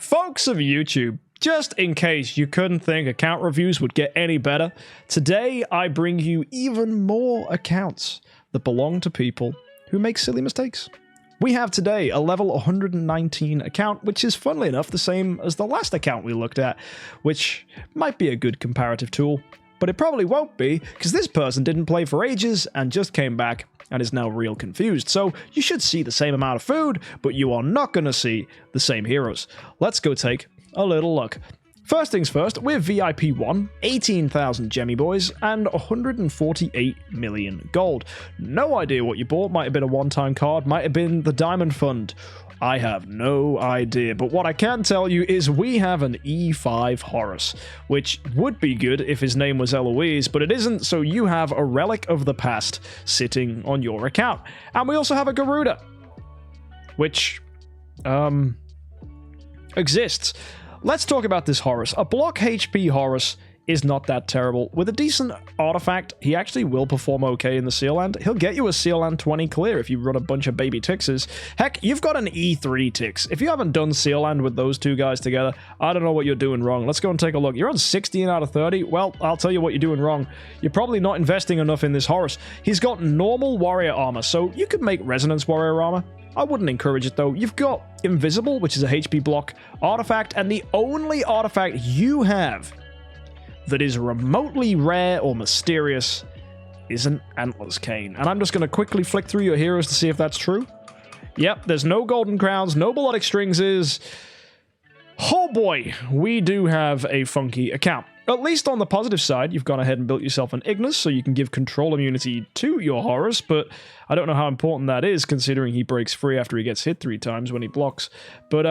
Folks of YouTube, just in case you couldn't think account reviews would get any better, today I bring you even more accounts that belong to people who make silly mistakes. We have today a level 119 account, which is funnily enough the same as the last account we looked at, which might be a good comparative tool, but it probably won't be because this person didn't play for ages and just came back and is now real confused. So you should see the same amount of food, but you are not going to see the same heroes. Let's go take a little look. First things first, we're VIP 1, 18,000 Gemmy Boys, and 148 million gold. No idea what you bought, might have been a one-time card, might have been the Diamond Fund. I have no idea, but what I can tell you is we have an E5 Horus, which would be good if his name was Eloise, but it isn't, so you have a relic of the past sitting on your account. And we also have a Garuda, which, exists. Let's talk about this Horus. A block HP Horus is not that terrible. With a decent artifact, he actually will perform okay in the Seal Land. He'll get you a Seal Land 20 clear if you run a bunch of baby Tixes. Heck, you've got an E3 Tix. If you haven't done Seal Land with those two guys together, I don't know what you're doing wrong. Let's go and take a look. You're on 16 out of 30. Well, I'll tell you what you're doing wrong. You're probably not investing enough in this Horus. He's got normal warrior armor, so you could make resonance warrior armor. I wouldn't encourage it though. You've got Invisible, which is a HP block artifact, and the only artifact you have that is remotely rare or mysterious is an Antler's Cane. And I'm just going to quickly flick through your heroes to see if that's true. Yep, there's no Golden Crowns, no Melodic Strings is... Oh boy, we do have a funky account. At least on the positive side, you've gone ahead and built yourself an Ignis, so you can give control immunity to your Horus, but I don't know how important that is, considering he breaks free after he gets hit 3 times when he blocks. But,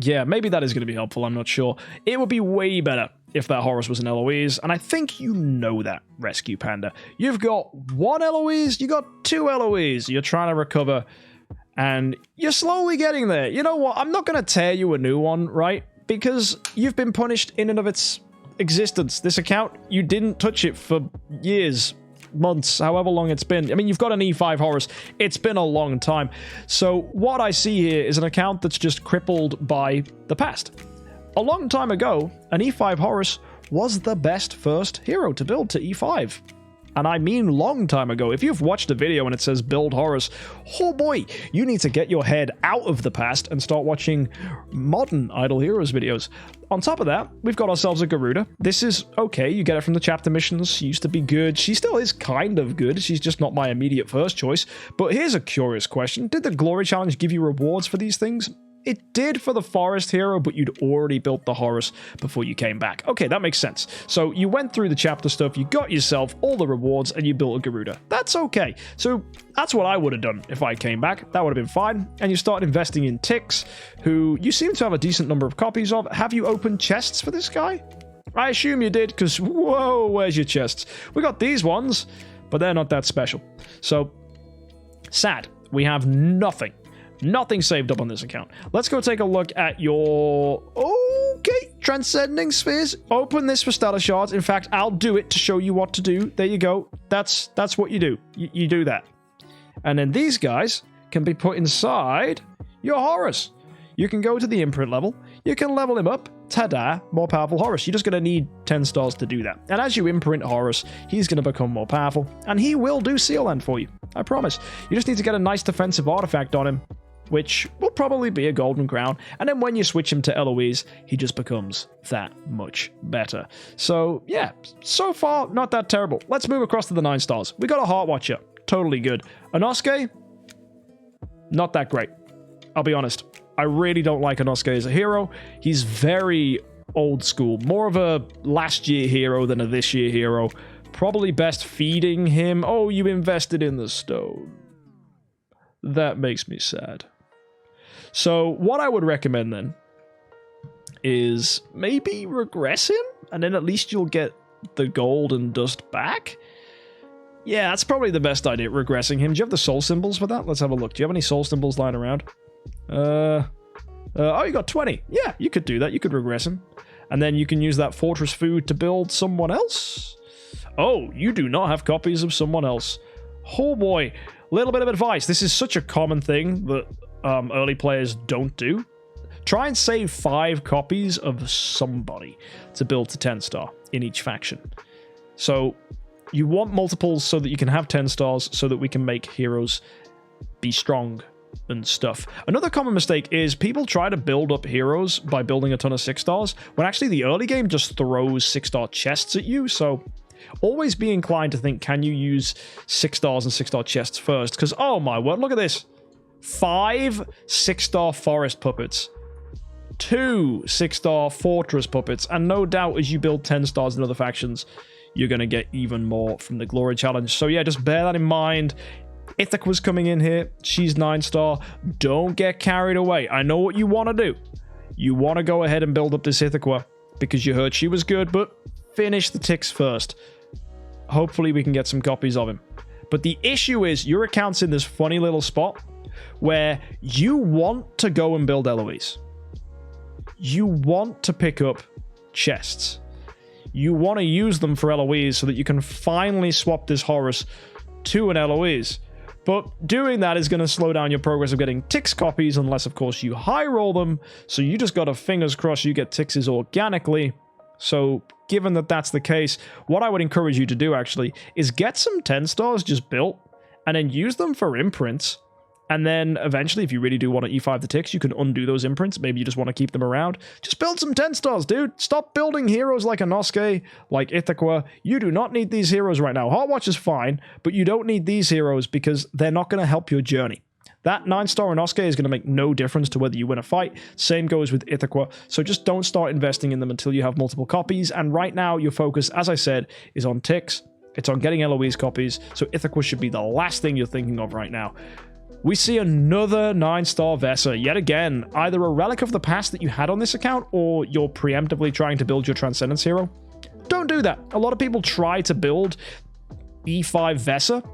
yeah, maybe that is going to be helpful, I'm not sure. It would be way better if that Horus was an Eloise, and I think you know that, Rescue Panda. You've got 1 Eloise, you got 2 Eloise, you're trying to recover, and you're slowly getting there. You know what, I'm not going to tear you a new one, right? Because you've been punished in and of its existence. This account, you didn't touch it for years, months, however long it's been. I mean, you've got an E5 Horus. It's been a long time. So what I see here is an account that's just crippled by the past. A long time ago, an E5 Horus was the best first hero to build to E5. And I mean long time ago. If you've watched a video and it says build Horus, oh boy, you need to get your head out of the past and start watching modern Idle Heroes videos. On top of that, we've got ourselves a Garuda. This is okay, you get it from the chapter missions. She used to be good. She still is kind of good. She's just not my immediate first choice. But here's a curious question. Did the Glory Challenge give you rewards for these things? It did for the Forest Hero, but you'd already built the Horus before you came back. Okay, that makes sense. So you went through the chapter stuff, you got yourself all the rewards, and you built a Garuda. That's okay. So that's what I would have done if I came back. That would have been fine. And you start investing in Tix, who you seem to have a decent number of copies of. Have you opened chests for this guy? I assume you did, because whoa, where's your chests? We got these ones, but they're not that special. So, sad. We have nothing. Nothing saved up on this account. Let's go take a look at your... Okay, Transcending Spheres. Open this for Stellar Shards. In fact, I'll do it to show you what to do. There you go. That's what you do. You do that. And then these guys can be put inside your Horus. You can go to the imprint level. You can level him up. Ta-da, more powerful Horus. You're just going to need 10 stars to do that. And as you imprint Horus, he's going to become more powerful. And he will do Seal Land for you. I promise. You just need to get a nice defensive artifact on him, which will probably be a Golden Crown, and then when you switch him to Eloise, he just becomes that much better. So, yeah, so far, not that terrible. Let's move across to the 9 stars. We got a Heart Watcher, totally good. Inosuke, not that great. I'll be honest. I really don't like Inosuke as a hero. He's very old school, more of a last year hero than a this year hero. Probably best feeding him. Oh, you invested in the stone. That makes me sad. So what I would recommend then is maybe regress him, and then at least you'll get the gold and dust back. Yeah, that's probably the best idea, regressing him. Do you have the soul symbols for that? Let's have a look. Do you have any soul symbols lying around? Oh, you got 20. Yeah, you could do that. You could regress him. And then you can use that fortress food to build someone else. Oh, you do not have copies of someone else. Oh boy. Little bit of advice. This is such a common thing that early players don't do. try and save 5 copies of somebody to build to 10 star in each faction. So you want multiples so that you can have 10 stars so that we can make heroes be strong and stuff. Another common mistake is people try to build up heroes by building a ton of 6 stars when actually the early game just throws 6-star chests at you. So always be inclined to think, can you use 6 stars and 6-star chests first? Because, oh my word, look at this. 5 6-star forest puppets, 2 6-star fortress puppets, and no doubt as you build 10 stars in other factions, you're going to get even more from the glory challenge. So yeah, just bear that in mind. Ithaqua's coming in here. She's 9-star. Don't get carried away. I know what you want to do. You want to go ahead and build up this Ithaqua because you heard she was good, but finish the ticks first. Hopefully we can get some copies of him. But the issue is your account's in this funny little spot where you want to go and build Eloise. You want to pick up chests. You want to use them for Eloise so that you can finally swap this Horus to an Eloise. But doing that is going to slow down your progress of getting Tix copies unless, of course, you high roll them. So you just got to fingers crossed you get Tixes organically. So given that that's the case, what I would encourage you to do actually is get some 10 stars just built and then use them for imprints. And then eventually, if you really do want to E5 the ticks, you can undo those imprints. Maybe you just want to keep them around. Just build some 10 stars, dude. Stop building heroes like Inosuke, like Ithaqua. You do not need these heroes right now. Heartwatch is fine, but you don't need these heroes because they're not going to help your journey. That 9-star Inosuke is going to make no difference to whether you win a fight. Same goes with Ithaqua. So just don't start investing in them until you have multiple copies. And right now, your focus, as I said, is on ticks. It's on getting Eloise copies. So Ithaqua should be the last thing you're thinking of right now. We see another 9-star Vesa, yet again, either a relic of the past that you had on this account, or you're preemptively trying to build your Transcendence hero. Don't do that. A lot of people try to build E5 Vesa,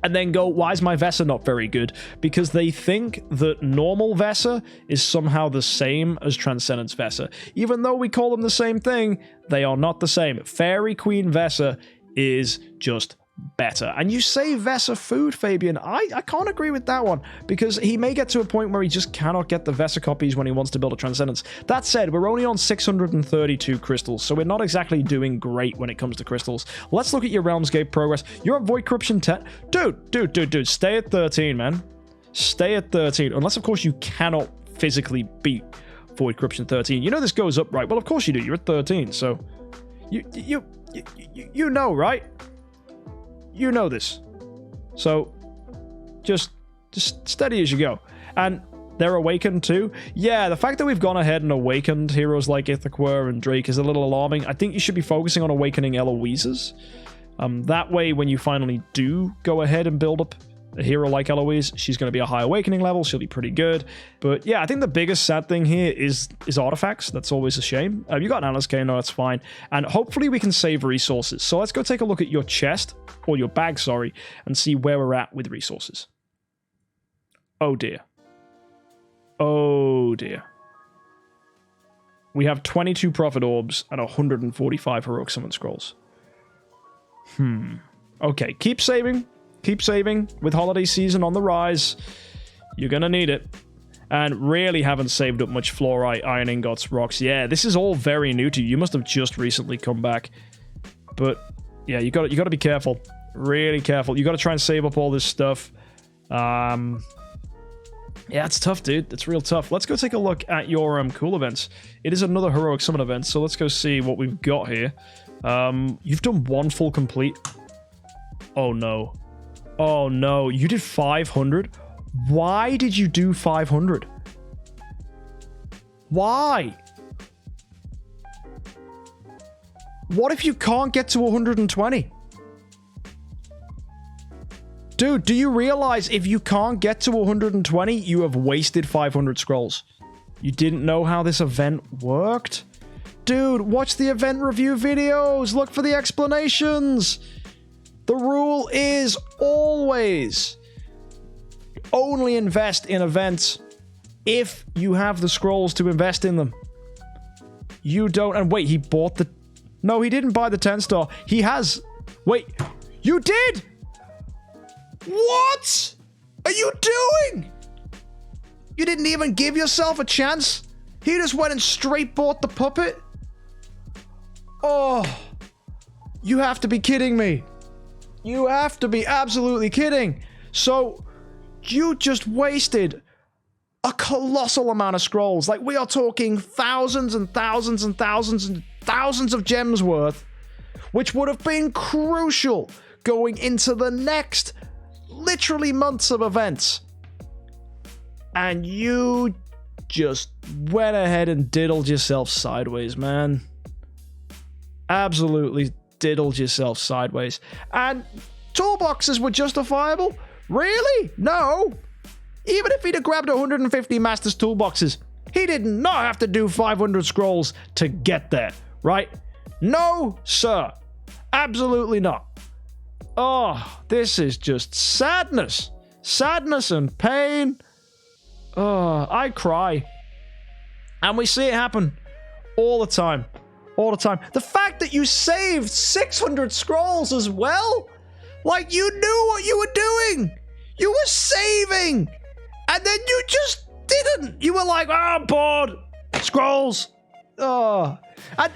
and then go, why is my Vesa not very good? Because they think that normal Vesa is somehow the same as Transcendence Vesa. Even though we call them the same thing, they are not the same. Fairy Queen Vesa is just better. And you say Vesa food, Fabian. I can't agree with that one, because he may get to a point where he just cannot get the Vesa copies when he wants to build a Transcendence. That said, we're only on 632 crystals, so we're not exactly doing great when it comes to crystals. Let's look at your Realms Gate progress. You're at Void Corruption 10. Dude, stay at 13, man. Stay at 13. Unless, of course, you cannot physically beat Void Corruption 13. You know this goes up, right? Well, of course you do. You're at 13, so you know, right? You know this. So just steady as you go. And they're awakened too. Yeah, the fact that we've gone ahead and awakened heroes like Ithaqua and Drake is a little alarming. I think you should be focusing on awakening Eloises. That way, when you finally do go ahead and build up a hero like Eloise, she's going to be a high awakening level. She'll be pretty good. But yeah, I think the biggest sad thing here is artifacts. That's always a shame. You got an Alice K, no, that's fine. And hopefully we can save resources. So let's go take a look at your chest, or your bag, sorry, and see where we're at with resources. Oh dear. Oh dear. We have 22 Prophet Orbs and 145 Heroic Summon Scrolls. Okay, keep saving. Keep saving. With holiday season on the rise, you're gonna need it. And really haven't saved up much fluorite, iron ingots, rocks. Yeah, this is all very new to you. You must have just recently come back. But yeah, you got to be careful. Really careful. You got to try and save up all this stuff. Yeah, it's tough, dude. It's real tough. Let's go take a look at your cool events. It is another Heroic Summon event, so let's go see what we've got here. You've done one full complete. Oh no. Oh no, you did 500? Why did you do 500? Why? What if you can't get to 120? Dude, do you realize if you can't get to 120, you have wasted 500 scrolls? You didn't know how this event worked? Dude, watch the event review videos. Look for the explanations. The rule is always only invest in events if you have the scrolls to invest in them. You don't. And wait, he bought the... No, he didn't buy the 10-star. He has... Wait, you did? What are you doing? You didn't even give yourself a chance He just went and straight bought the puppet? Oh, you have to be kidding me. You have to be absolutely kidding. So, you just wasted a colossal amount of scrolls. Like, we are talking thousands and thousands and thousands and thousands of gems worth, which would have been crucial going into the next literally months of events. And you just went ahead and diddled yourself sideways, man. Absolutely diddled yourself sideways. And toolboxes were justifiable? Really? No. Even if he'd have grabbed 150 Master's toolboxes, he did not have to do 500 scrolls to get there, right? No, sir. Absolutely not. Oh, this is just sadness. Sadness and pain. Oh, I cry. And we see it happen all the time. All the time. The fact that you saved 600 scrolls as well? Like, you knew what you were doing. You were saving. And then you just didn't. You were like, oh, I'm bored. Scrolls. Oh. And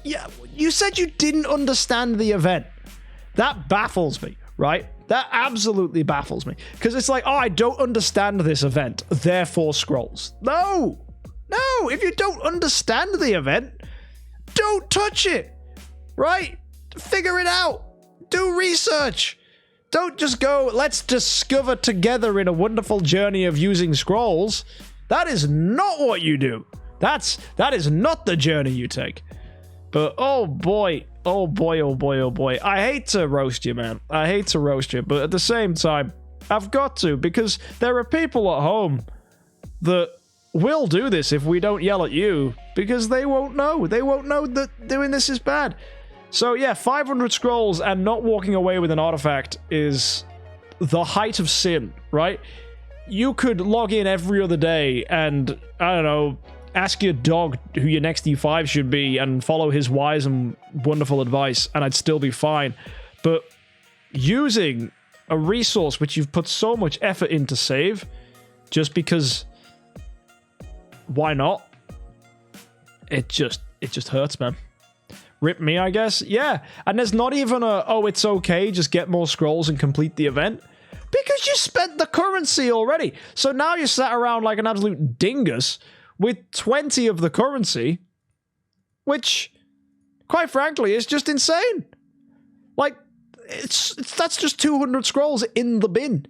yeah, you said you didn't understand the event. That baffles me, right? That absolutely baffles me. Because it's like, oh, I don't understand this event, therefore scrolls. No. No. If you don't understand the event, don't touch it, right? Figure it out. Do research. Don't just go, let's discover together in a wonderful journey of using scrolls. That is not what you do. That is not the journey you take. But oh boy, oh boy, oh boy, oh boy. I hate to roast you, man. I hate to roast you, but at the same time, I've got to, because there are people at home that will do this if we don't yell at you, because they won't know. They won't know that doing this is bad. So yeah, 500 scrolls and not walking away with an artifact is the height of sin, right? You could log in every other day and, I don't know, ask your dog who your next E5 should be and follow his wise and wonderful advice, and I'd still be fine. But using a resource which you've put so much effort in to save, just because, why not? It just hurts, man. Rip me, I guess. Yeah, and there's not even a, oh, it's okay, just get more scrolls and complete the event. Because you spent the currency already. So now you're sat around like an absolute dingus with 20 of the currency, which, quite frankly, is just insane. Like, that's just 200 scrolls in the bin.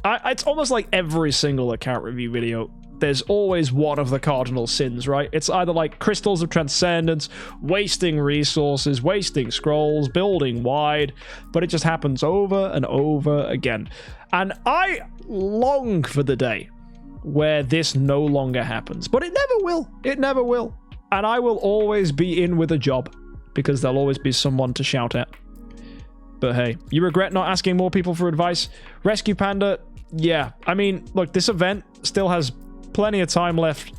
It's almost like every single account review video, there's always one of the cardinal sins, right? It's either like crystals of transcendence, wasting resources, wasting scrolls, building wide, but it just happens over and over again. And I long for the day where this no longer happens, but it never will. It never will. And I will always be in with a job, because there'll always be someone to shout at. But hey, you regret not asking more people for advice? Rescue Panda, yeah. I mean, look, this event still has plenty of time left.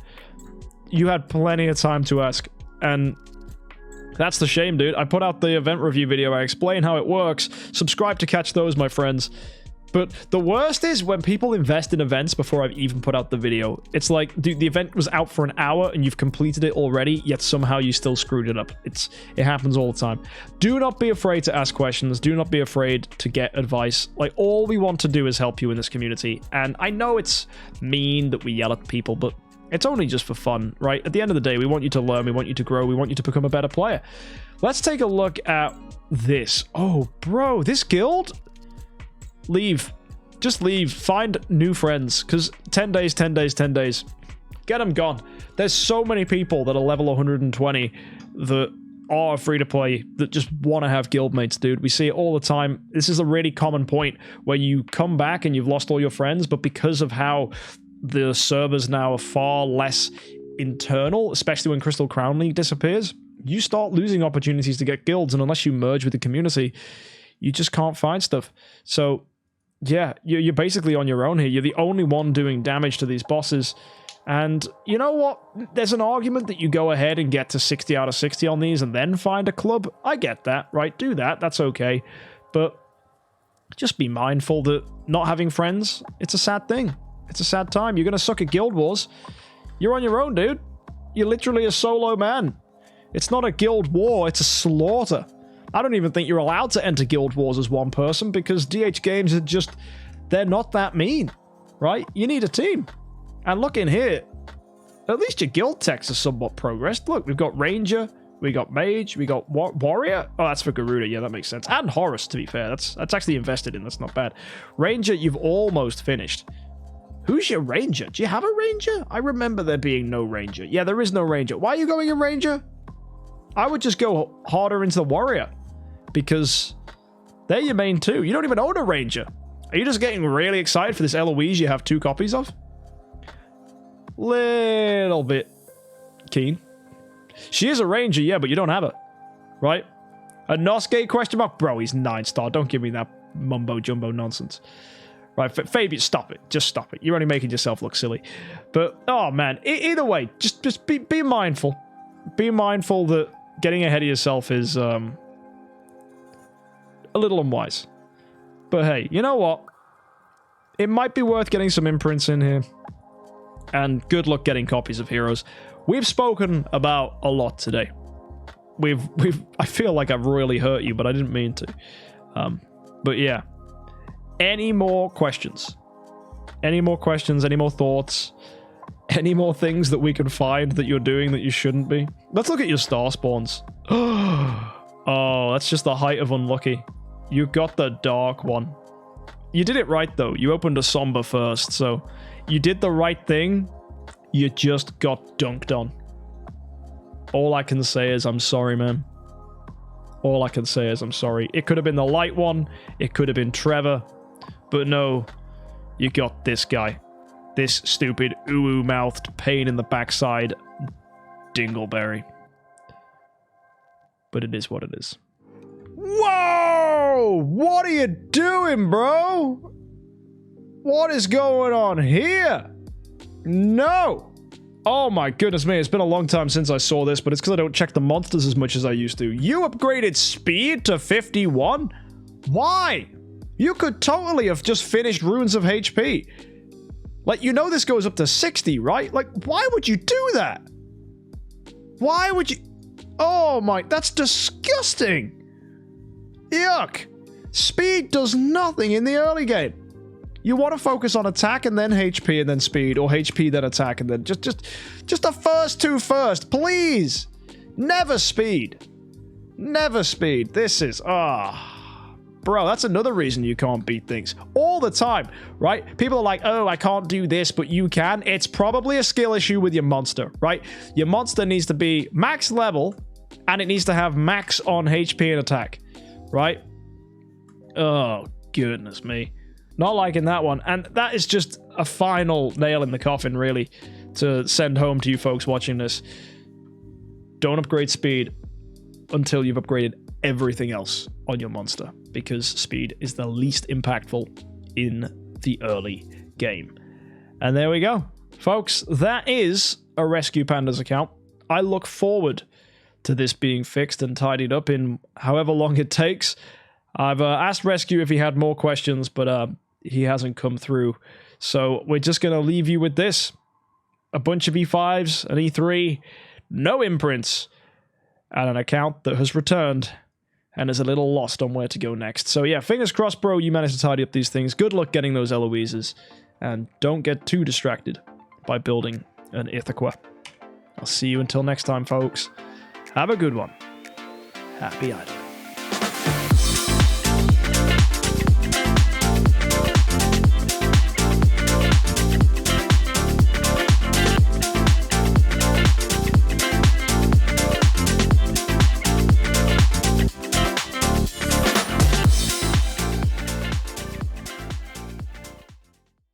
You had plenty of time to ask, and that's the shame, dude. I put out the event review video. I explain how it works. Subscribe to catch those, my friends. But the worst is when people invest in events before I've even put out the video. It's like, dude, the event was out for an hour and you've completed it already, yet somehow you still screwed it up. It happens all the time. Do not be afraid to ask questions. Do not be afraid to get advice. Like, all we want to do is help you in this community. And I know it's mean that we yell at people, but it's only just for fun, right? At the end of the day, we want you to learn, we want you to grow, we want you to become a better player. Let's take a look at this. Oh, bro, this guild? Leave. Just leave. Find new friends, because 10 days, 10 days, 10 days. Get them gone. There's so many people that are level 120 that are free to play that just want to have guildmates, dude. We see it all the time. This is a really common point where you come back and you've lost all your friends, but because of how the servers now are far less internal, especially when Crystal Crown League disappears, you start losing opportunities to get guilds, and unless you merge with the community, you just can't find stuff. So yeah, you're basically on your own here. You're the only one doing damage to these bosses. And you know what? There's an argument that you go ahead and get to 60 out of 60 on these and then find a club. I get that, right? Do that. That's okay. But just be mindful that not having friends, it's a sad thing. It's a sad time. You're going to suck at Guild Wars. You're on your own, dude. You're literally a solo man. It's not a guild war, it's a slaughter. I don't even think you're allowed to enter guild wars as one person because DH Games are just... They're not that mean, right? You need a team. And look in here. At least your guild techs are somewhat progressed. Look, we've got Ranger, we got Mage, we got Warrior. Oh, that's for Garuda. Yeah, that makes sense. And Horus, to be fair. That's actually invested in. That's not bad. Ranger, you've almost finished. Who's your Ranger? Do you have a Ranger? I remember there being no Ranger. Yeah, there is no Ranger. Why are you going in Ranger? I would just go harder into the Warrior. Because they're your main two. You don't even own a Ranger. Are you just getting really excited for this Eloise you have 2 copies of? Little bit keen. She is a Ranger, yeah, but you don't have her. Right? A Nosuke question mark? Bro, he's 9-star. Don't give me that mumbo-jumbo nonsense. Right, Fabian, stop it. Just stop it. You're only making yourself look silly. But, oh man, either way, just be mindful. Be mindful that getting ahead of yourself is a little unwise. But hey, you know what? It might be worth getting some imprints in here. And good luck getting copies of Heroes. We've spoken about a lot today. I feel like I've really hurt you, but I didn't mean to. But yeah. Any more questions? Any more questions? Any more thoughts? Any more things that we can find that you're doing that you shouldn't be? Let's look at your Starspawns. Oh, that's just the height of unlucky. You got the dark one. You did it right, though. You opened a somber first, so you did the right thing. You just got dunked on. All I can say is I'm sorry, man. All I can say is I'm sorry. It could have been the light one. It could have been Trevor. But no, you got this guy. This stupid, ooh-mouthed, pain in the backside dingleberry. But it is what it is. Whoa! What are you doing, bro? What is going on here? No! Oh my goodness me, it's been a long time since I saw this, but it's because I don't check the monsters as much as I used to. You upgraded speed to 51? Why? You could totally have just finished Ruins of HP. Like, you know this goes up to 60, right? Like, why would you do that? Why would you... Oh my... That's disgusting! Yuck! Speed does nothing in the early game. You want to focus on attack and then HP and then speed, or HP then attack and then... Just the first two first, please! Never speed. Never speed. This is... Bro, that's another reason you can't beat things. All the time, right? People are like, oh, I can't do this, but you can. It's probably a skill issue with your monster, right? Your monster needs to be max level, and it needs to have max on HP and attack, right? Oh, goodness me. Not liking that one. And that is just a final nail in the coffin, really, to send home to you folks watching this. Don't upgrade speed until you've upgraded everything else on your monster, because speed is the least impactful in the early game. And there we go. Folks, that is a Rescue Pandas account. I look forward to this being fixed and tidied up in however long it takes. I've asked Rescue if he had more questions, but he hasn't come through. So we're just going to leave you with this. A bunch of E5s, an E3, no imprints, and an account that has returned and is a little lost on where to go next. So yeah, fingers crossed, bro, you managed to tidy up these things. Good luck getting those Eloises, and don't get too distracted by building an Ithaca. I'll see you until next time, folks. Have a good one. Happy idling.